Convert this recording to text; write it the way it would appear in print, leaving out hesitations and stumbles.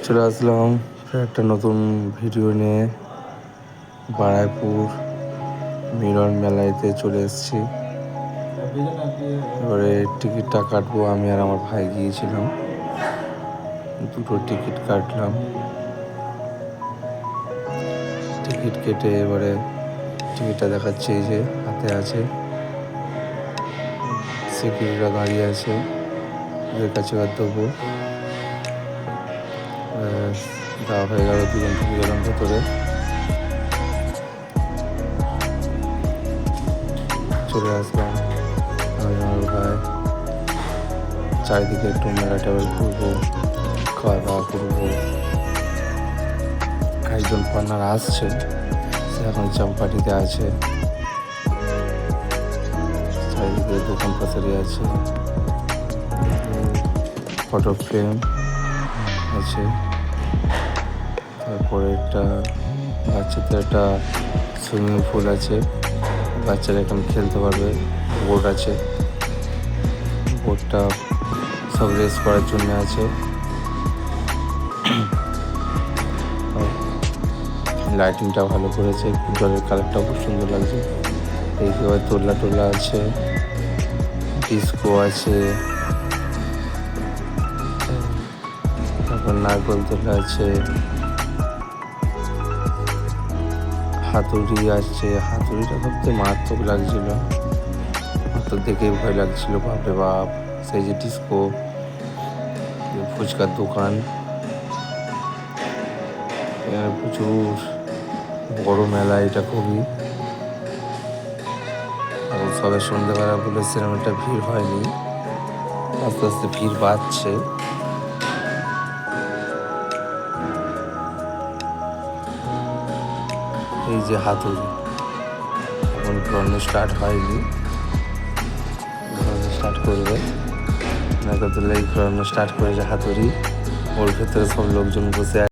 চলে আসলাম একটা নতুন ভিডিও নিয়ে। বারাইপুর মিলন মেলাতে চলে এসেছি। এবারে টিকিটটা কাটবো। আমি আর আমার ভাই গিয়েছিলাম, দুটো টিকিট কাটলাম। টিকিট কেটে এবারে টিকিটটা দেখাচ্ছে, এই যে হাতে আছে। সিকিউরিটিরা দাঁড়িয়ে আছে, ওদের কাছে দেবো। দেওয়া হয়ে গেল, দুজন ঢুকে গেলাম ভেতরে। চলে আসলাম আমি আমার ভাই। চারিদিকে একটু মেলাটা ঘুরবো, খাওয়া দাওয়া করবো। একজন পার্টনার আসছে, সে এখন চাম্পাটিতে আছে। চারিদিকে দোকান পাশারি আছে, ফটো ফ্রেম আছে। তারপরে একটা বাচ্চাদের একটা সুইমিং পুল আছে, বাচ্চারা এখানে খেলতে পারবে। বোট আছে, বোটটা সব রেস করার জন্য আছে। লাইটিংটা ভালো করেছে, জলের কালারটাও খুব সুন্দর লাগছে। এইভাবে তোলা টোলা আছে, ডিস্কো আছে, তারপর নারকল তোলা আছে, হাতুড়ি আসছে। হাতুড়িটা সবচেয়ে মারাত্মক লাগছিল, তো দেখেই ভয় লাগছিল, বাপরে বাপ। সেই যে ডিস্কো, ফুচকার দোকান, এখানে প্রচুর বড় মেলা এটা খুবই। এবং সবে সন্ধ্যেবেলা বলে সিনেমাটা ভিড় হয়নি, আস্তে আস্তে ভিড় বাড়ছে। এই যে হাতুড়ি, এখন ঘোরানো স্টার্ট হয়নি, ঘোরানো স্টার্ট করবে। নাগরদোলায় ঘোরানো স্টার্ট করেছে হাতুড়ি, ওর ভেতরে সব লোকজন বসে আছে।